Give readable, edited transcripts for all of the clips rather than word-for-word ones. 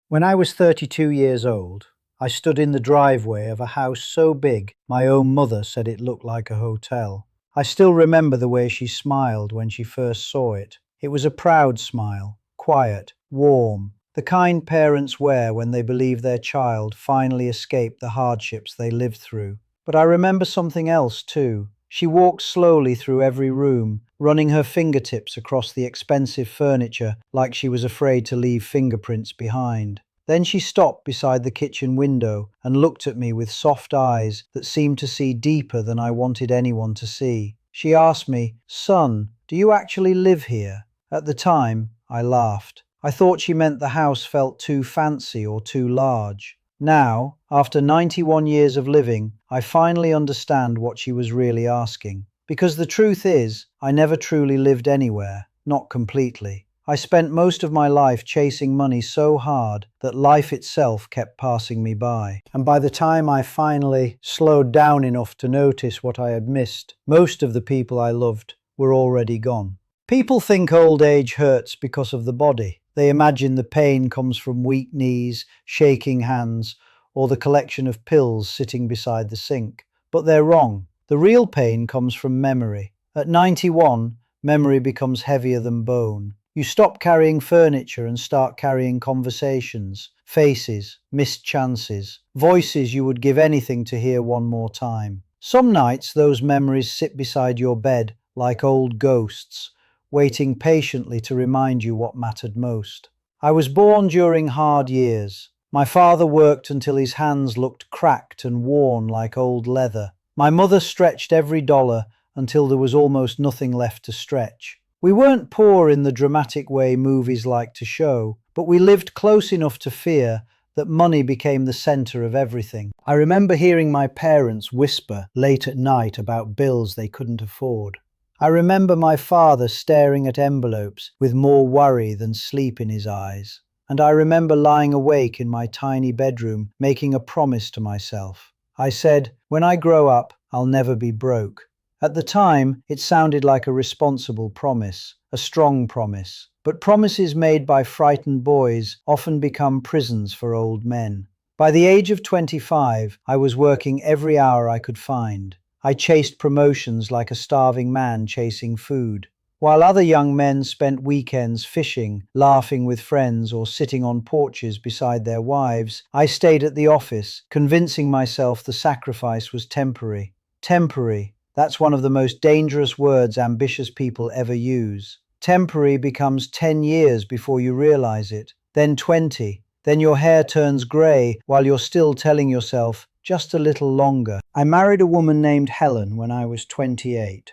When I was 32 years old, I stood in the driveway of a house so big my own mother said it looked like a hotel. I still remember the way she smiled when she first saw it. It was a proud smile, quiet, warm, the kind parents wear when they believe their child finally escaped the hardships they lived through. But I remember something else too. She walked slowly through every room, running her fingertips across the expensive furniture like she was afraid to leave fingerprints behind. Then she stopped beside the kitchen window and looked at me with soft eyes that seemed to see deeper than I wanted anyone to see. She asked me, "Son, do you actually live here?" At the time, I laughed. I thought she meant the house felt too fancy or too large. Now, after 91 years of living, I finally understand what she was really asking. Because the truth is, I never truly lived anywhere, not completely. I spent most of my life chasing money so hard that life itself kept passing me by. And by the time I finally slowed down enough to notice what I had missed, most of the people I loved were already gone. People think old age hurts because of the body. They imagine the pain comes from weak knees, shaking hands, or the collection of pills sitting beside the sink. But they're wrong. The real pain comes from memory. At 91, memory becomes heavier than bone. You stop carrying furniture and start carrying conversations, faces, missed chances, voices you would give anything to hear one more time. Some nights those memories sit beside your bed like old ghosts, waiting patiently to remind you what mattered most. I was born during hard years. My father worked until his hands looked cracked and worn like old leather. My mother stretched every dollar until there was almost nothing left to stretch. We weren't poor in the dramatic way movies like to show, but we lived close enough to fear that money became the center of everything. I remember hearing my parents whisper late at night about bills they couldn't afford. I remember my father staring at envelopes with more worry than sleep in his eyes. And I remember lying awake in my tiny bedroom, making a promise to myself. I said, "When I grow up, I'll never be broke." At the time, it sounded like a responsible promise, a strong promise. But promises made by frightened boys often become prisons for old men. By the age of 25, I was working every hour I could find. I chased promotions like a starving man chasing food. While other young men spent weekends fishing, laughing with friends, or sitting on porches beside their wives, I stayed at the office, convincing myself the sacrifice was temporary. Temporary. That's one of the most dangerous words ambitious people ever use. Temporary becomes 10 years before you realize it, then 20. Then your hair turns grey while you're still telling yourself, just a little longer. I married a woman named Helen when I was 28.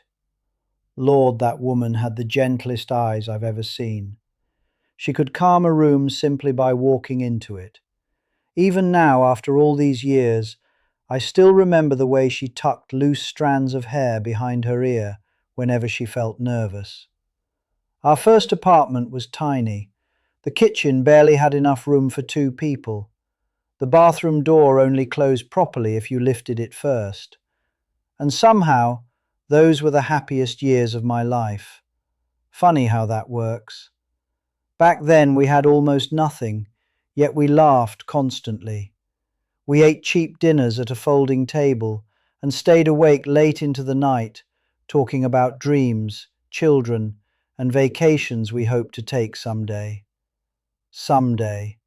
Lord, that woman had the gentlest eyes I've ever seen. She could calm a room simply by walking into it. Even now, after all these years, I still remember the way she tucked loose strands of hair behind her ear whenever she felt nervous. Our first apartment was tiny. The kitchen barely had enough room for 2 people. The bathroom door only closed properly if you lifted it first. And somehow, those were the happiest years of my life. Funny how that works. Back then we had almost nothing, yet we laughed constantly. We ate cheap dinners at a folding table and stayed awake late into the night, talking about dreams, children, and vacations we hoped to take someday. Someday.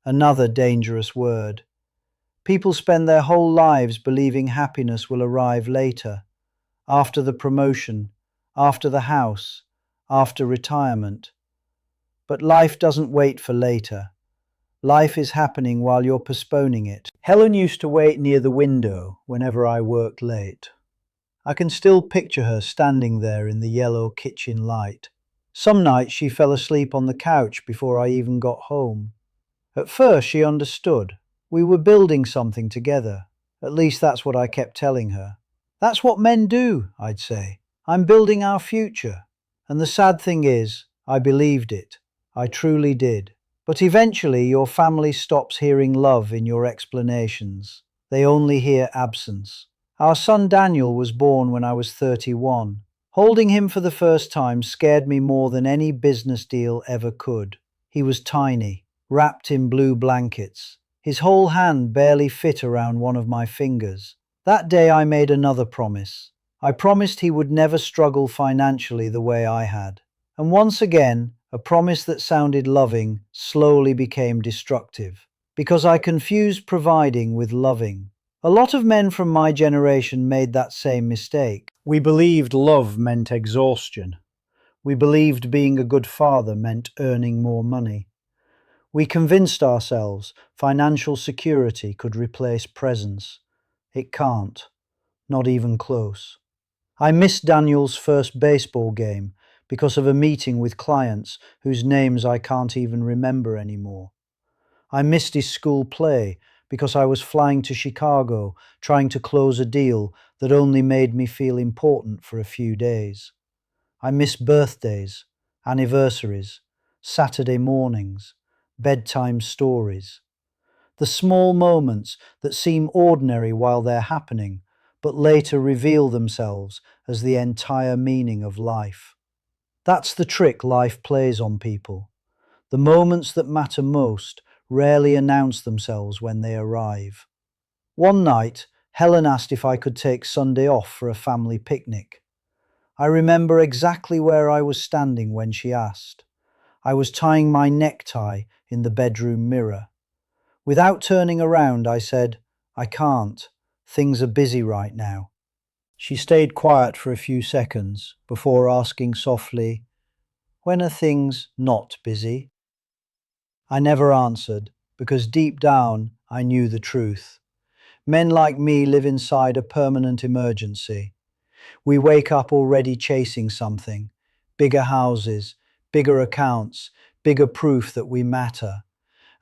Another dangerous word. People spend their whole lives believing happiness will arrive later, after the promotion, after the house, after retirement. But life doesn't wait for later. Life is happening while you're postponing it. Helen used to wait near the window whenever I worked late. I can still picture her standing there in the yellow kitchen light. Some nights she fell asleep on the couch before I even got home. At first she understood. We were building something together. At least that's what I kept telling her. "That's what men do," I'd say. "I'm building our future." And the sad thing is, I believed it. I truly did. But eventually your family stops hearing love in your explanations. They only hear absence. Our son Daniel was born when I was 31. Holding him for the first time scared me more than any business deal ever could. He was tiny. wrapped in blue blankets. His whole hand barely fit around one of my fingers. That day I made another promise. I promised he would never struggle financially the way I had. And once again, a promise that sounded loving slowly became destructive, because I confused providing with loving. A lot of men from my generation made that same mistake. We believed love meant exhaustion. We believed being a good father meant earning more money. We convinced ourselves financial security could replace presence. It can't, not even close. I missed Daniel's first baseball game because of a meeting with clients whose names I can't even remember anymore. I missed his school play because I was flying to Chicago trying to close a deal that only made me feel important for a few days. I missed birthdays, anniversaries, Saturday mornings, bedtime stories. The small moments that seem ordinary while they're happening, but later reveal themselves as the entire meaning of life. That's the trick life plays on people. The moments that matter most rarely announce themselves when they arrive. One night, Helen asked if I could take Sunday off for a family picnic. I remember exactly where I was standing when she asked. I was tying my necktie in the bedroom mirror. Without turning around, I said, "I can't. Things are busy right now." She stayed quiet for a few seconds before asking softly, "When are things not busy?" I never answered because deep down I knew the truth. Men like me live inside a permanent emergency. We wake up already chasing something: bigger houses, bigger accounts, bigger proof that we matter.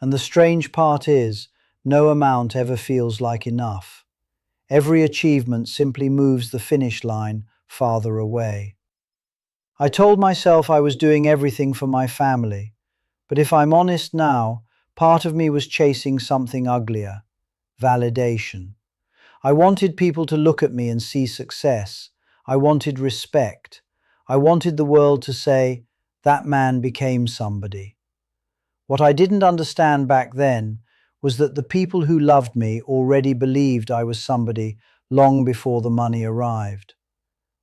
And the strange part is, no amount ever feels like enough. Every achievement simply moves the finish line farther away. I told myself I was doing everything for my family, but if I'm honest now, part of me was chasing something uglier: validation. I wanted people to look at me and see success. I wanted respect. I wanted the world to say, "That man became somebody." What I didn't understand back then was that the people who loved me already believed I was somebody long before the money arrived.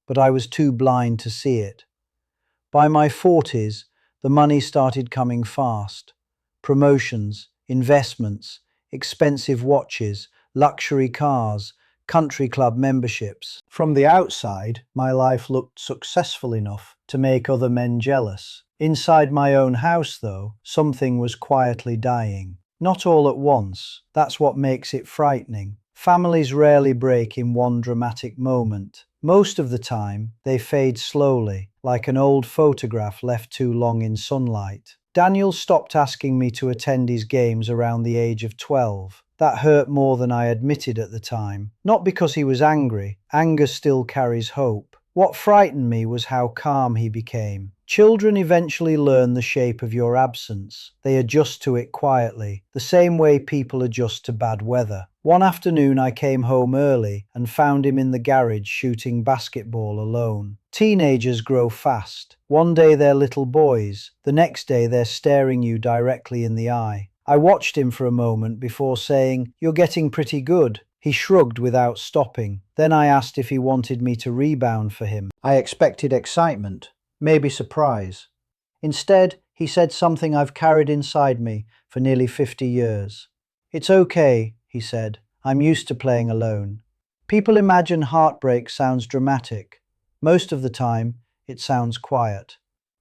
But I was too blind to see it. By my 40s, the money started coming fast. Promotions, investments, expensive watches, luxury cars, country club memberships. From the outside, my life looked successful enough to make other men jealous. Inside my own house, though, something was quietly dying. Not all at once. That's what makes it frightening. Families rarely break in one dramatic moment. Most of the time, they fade slowly, like an old photograph left too long in sunlight. Daniel stopped asking me to attend his games around the age of 12. That hurt more than I admitted at the time. Not because he was angry. Anger still carries hope. What frightened me was how calm he became. Children eventually learn the shape of your absence. They adjust to it quietly, the same way people adjust to bad weather. One afternoon I came home early and found him in the garage shooting basketball alone. Teenagers grow fast. One day they're little boys, the next day they're staring you directly in the eye. I watched him for a moment before saying, "You're getting pretty good." He shrugged without stopping. Then I asked if he wanted me to rebound for him. I expected excitement, maybe surprise. Instead, he said something I've carried inside me for nearly 50 years. "It's okay," he said. "I'm used to playing alone." People imagine heartbreak sounds dramatic. Most of the time, it sounds quiet.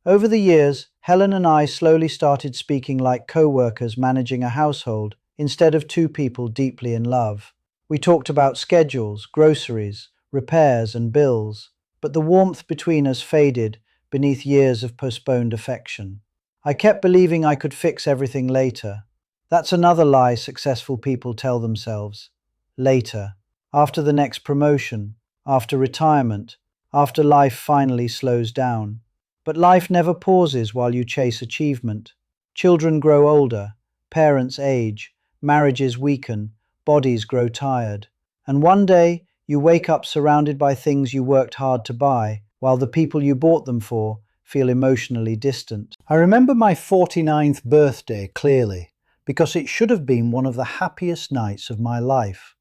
Over the years, Helen and I slowly started speaking like co-workers managing a household instead of two people deeply in love. We talked about schedules, groceries, repairs, and bills, but the warmth between us faded beneath years of postponed affection. I kept believing I could fix everything later. That's another lie successful people tell themselves. Later, after the next promotion, after retirement, after life finally slows down. But life never pauses while you chase achievement. Children grow older, parents age, marriages weaken, bodies grow tired. And one day, you wake up surrounded by things you worked hard to buy, while the people you bought them for feel emotionally distant. I remember my 49th birthday clearly. because it should have been one of the happiest nights of my life.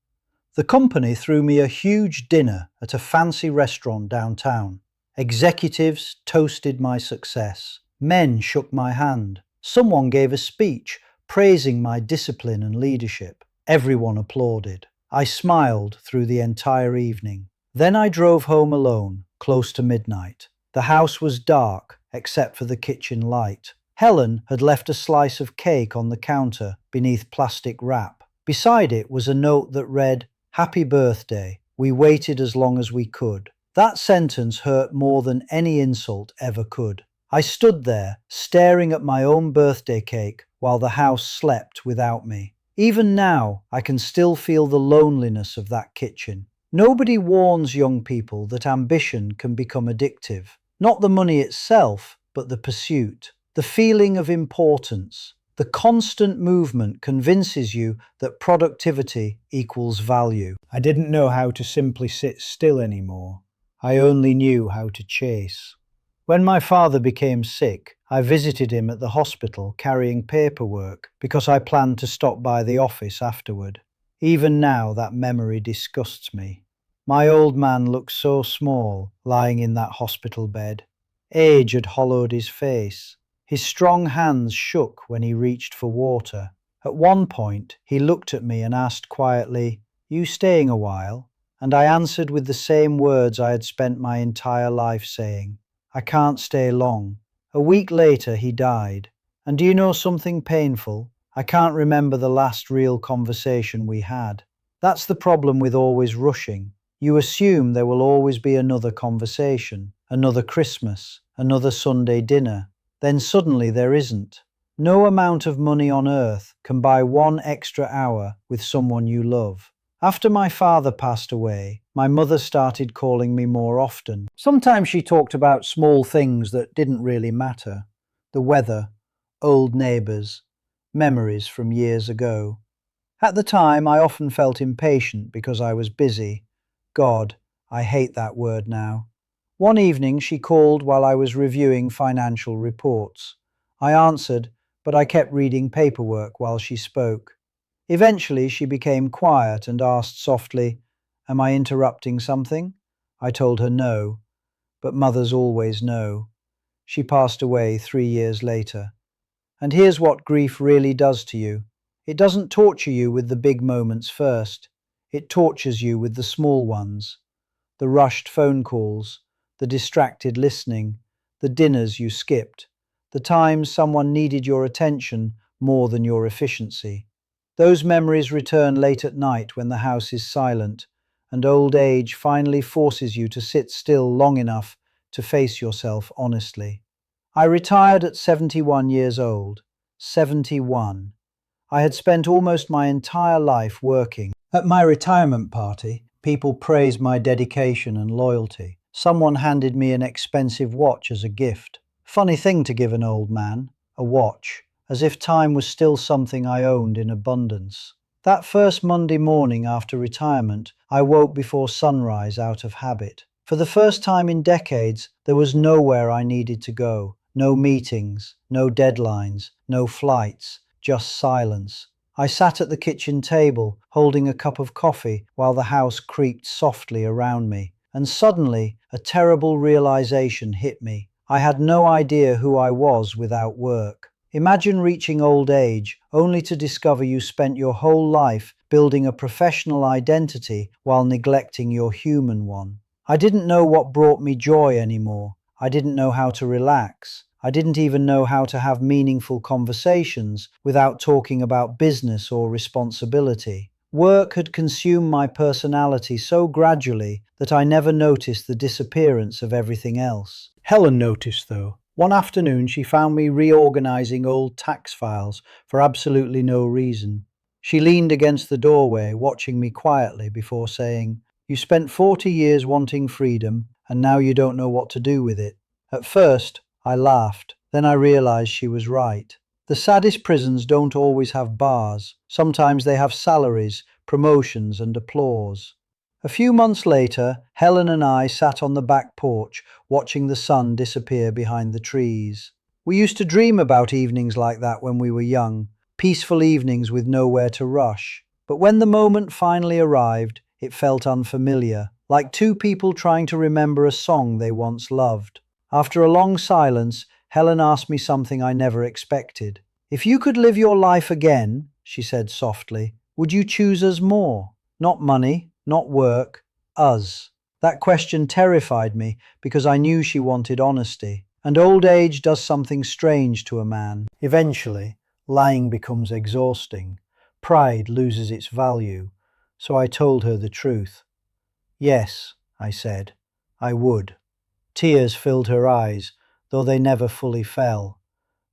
The company threw me a huge dinner at a fancy restaurant downtown. Executives toasted my success. Men shook my hand. Someone gave a speech praising my discipline and leadership. Everyone applauded. I smiled through the entire evening. Then I drove home alone, close to midnight. The house was dark, except for the kitchen light. Helen had left a slice of cake on the counter beneath plastic wrap. Beside it was a note that read, "Happy birthday. We waited as long as we could." That sentence hurt more than any insult ever could. I stood there, staring at my own birthday cake while the house slept without me. Even now, I can still feel the loneliness of that kitchen. Nobody warns young people that ambition can become addictive. Not the money itself, but the pursuit, the feeling of importance. The constant movement convinces you that productivity equals value. I didn't know how to simply sit still anymore. I only knew how to chase. When my father became sick, I visited him at the hospital carrying paperwork because I planned to stop by the office afterward. Even now, that memory disgusts me. My old man looked so small, lying in that hospital bed. Age had hollowed his face. His strong hands shook when he reached for water. At one point, he looked at me and asked quietly, "You staying a while?" And I answered with the same words I had spent my entire life saying, "I can't stay long." A week later, he died. And do you know something painful? I can't remember the last real conversation we had. That's the problem with always rushing. You assume there will always be another conversation, another Christmas, another Sunday dinner. Then suddenly there isn't. No amount of money on earth can buy one extra hour with someone you love. After my father passed away, my mother started calling me more often. Sometimes she talked about small things that didn't really matter. The weather, old neighbours, memories from years ago. At the time, I often felt impatient because I was busy. God, I hate that word now. One evening she called while I was reviewing financial reports. I answered, but I kept reading paperwork while she spoke. Eventually she became quiet and asked softly, "Am I interrupting something?" I told her no, but mothers always know. She passed away 3 years later. And here's what grief really does to you. It doesn't torture you with the big moments first. It tortures you with the small ones. The rushed phone calls, the distracted listening, the dinners you skipped, the times someone needed your attention more than your efficiency. Those memories return late at night when the house is silent, and old age finally forces you to sit still long enough to face yourself honestly. I retired at 71 years old. 71. I had spent almost my entire life working. At my retirement party, people praised my dedication and loyalty. Someone handed me an expensive watch as a gift. Funny thing to give an old man, a watch, as if time was still something I owned in abundance. That first Monday morning after retirement, I woke before sunrise out of habit. For the first time in decades, there was nowhere I needed to go. No meetings, no deadlines, no flights, just silence. I sat at the kitchen table, holding a cup of coffee while the house creaked softly around me. And suddenly, a terrible realization hit me. I had no idea who I was without work. Imagine reaching old age only to discover you spent your whole life building a professional identity while neglecting your human one. I didn't know what brought me joy anymore. I didn't know how to relax. I didn't even know how to have meaningful conversations without talking about business or responsibility. Work had consumed my personality so gradually that I never noticed the disappearance of everything else. Helen noticed, though. One afternoon, she found me reorganizing old tax files for absolutely no reason. She leaned against the doorway, watching me quietly before saying, "You spent 40 years wanting freedom, and now you don't know what to do with it." At first, I laughed. Then I realized she was right. The saddest prisons don't always have bars. Sometimes they have salaries, promotions, and applause. A few months later, Helen and I sat on the back porch, watching the sun disappear behind the trees. We used to dream about evenings like that when we were young. peaceful evenings with nowhere to rush. But when the moment finally arrived, it felt unfamiliar, like two people trying to remember a song they once loved. After a long silence, Helen asked me something I never expected. "If you could live your life again," she said softly, "would you choose us more? Not money, not work, us." That question terrified me because I knew she wanted honesty. And old age does something strange to a man. Eventually, lying becomes exhausting. Pride loses its value. So I told her the truth. "Yes," I said, "I would." Tears filled her eyes, though they never fully fell.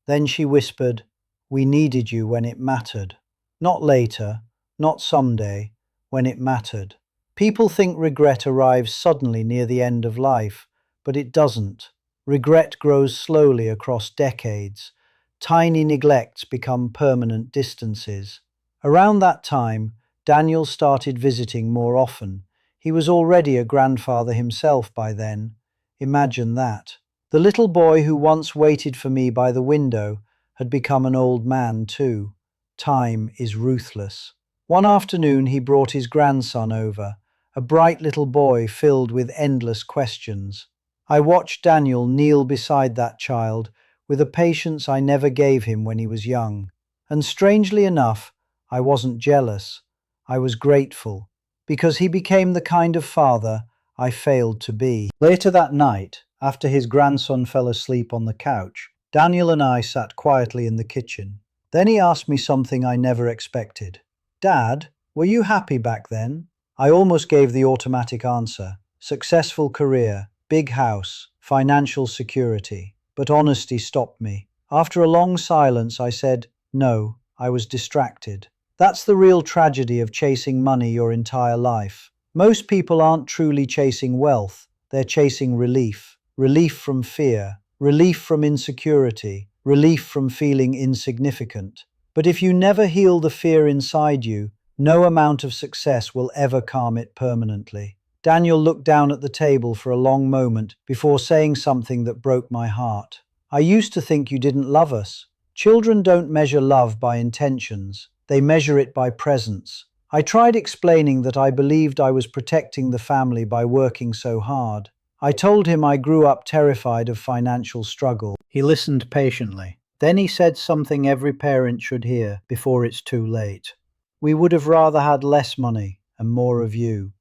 Then she whispered, "We needed you when it mattered. Not later, not someday, when it mattered." People think regret arrives suddenly near the end of life, but it doesn't. Regret grows slowly across decades. Tiny neglects become permanent distances. Around that time, Daniel started visiting more often. He was already a grandfather himself by then. Imagine that. The little boy who once waited for me by the window had become an old man too. Time is ruthless. One afternoon he brought his grandson over, a bright little boy filled with endless questions. I watched Daniel kneel beside that child with a patience I never gave him when he was young. And strangely enough, I wasn't jealous. I was grateful, because he became the kind of father I failed to be. Later that night, after his grandson fell asleep on the couch, Daniel and I sat quietly in the kitchen. Then he asked me something I never expected. "Dad, were you happy back then?" I almost gave the automatic answer. Successful career, big house, financial security. But honesty stopped me. After a long silence, I said, "No, I was distracted." That's the real tragedy of chasing money your entire life. Most people aren't truly chasing wealth, they're chasing relief. Relief from fear, relief from insecurity, relief from feeling insignificant. But if you never heal the fear inside you, no amount of success will ever calm it permanently. Daniel looked down at the table for a long moment before saying something that broke my heart. "I used to think you didn't love us." Children don't measure love by intentions, they measure it by presence. I tried explaining that I believed I was protecting the family by working so hard. I told him I grew up terrified of financial struggle. He listened patiently. Then he said something every parent should hear before it's too late. "We would have rather had less money and more of you."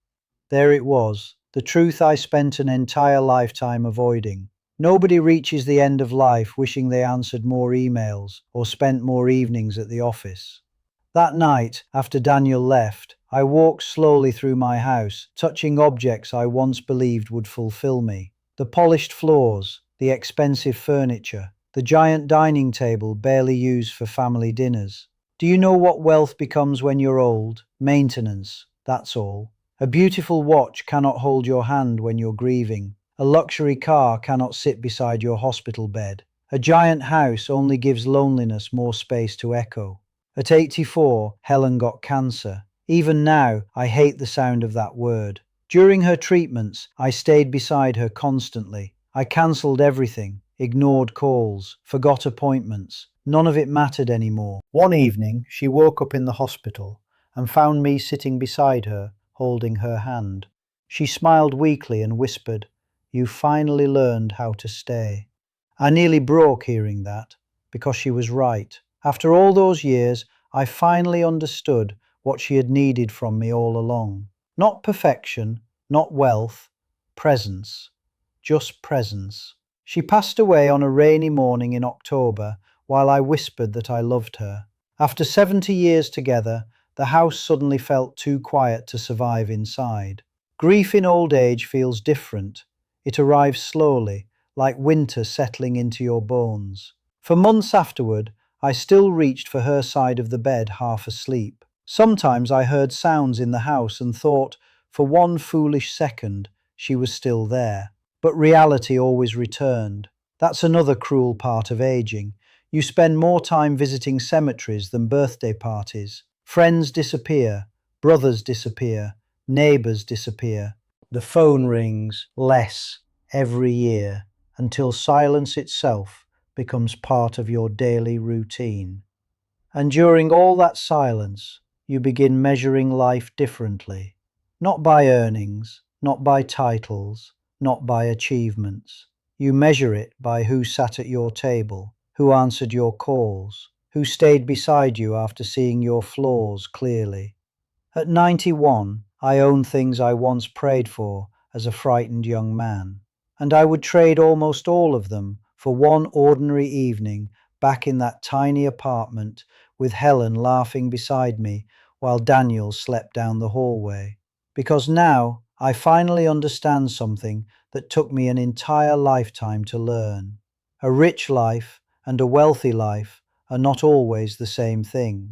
There it was, the truth I spent an entire lifetime avoiding. Nobody reaches the end of life wishing they answered more emails or spent more evenings at the office. That night, after Daniel left, I walked slowly through my house, touching objects I once believed would fulfill me. The polished floors, the expensive furniture, the giant dining table barely used for family dinners. Do you know what wealth becomes when you're old? Maintenance, that's all. A beautiful watch cannot hold your hand when you're grieving. A luxury car cannot sit beside your hospital bed. A giant house only gives loneliness more space to echo. At 84, Helen got cancer. Even now, I hate the sound of that word. During her treatments, I stayed beside her constantly. I cancelled everything, ignored calls, forgot appointments. None of it mattered anymore. One evening, she woke up in the hospital and found me sitting beside her, holding her hand. She smiled weakly and whispered, "You finally learned how to stay." I nearly broke hearing that, because she was right. After all those years, I finally understood what she had needed from me all along. Not perfection, not wealth, presence. Just presence. She passed away on a rainy morning in October while I whispered that I loved her. After 70 years together, the house suddenly felt too quiet to survive inside. Grief in old age feels different. It arrives slowly, like winter settling into your bones. For months afterward, I still reached for her side of the bed half asleep. Sometimes I heard sounds in the house and thought, for one foolish second, she was still there. But reality always returned. That's another cruel part of aging. You spend more time visiting cemeteries than birthday parties. Friends disappear, brothers disappear, neighbours disappear. The phone rings less every year until silence itself becomes part of your daily routine. And during all that silence, you begin measuring life differently. Not by earnings, not by titles, not by achievements. You measure it by who sat at your table, who answered your calls, who stayed beside you after seeing your flaws clearly. At 91, I own things I once prayed for as a frightened young man, and I would trade almost all of them for one ordinary evening back in that tiny apartment with Helen laughing beside me while Daniel slept down the hallway. Because now I finally understand something that took me an entire lifetime to learn. A rich life and a wealthy life are not always the same thing.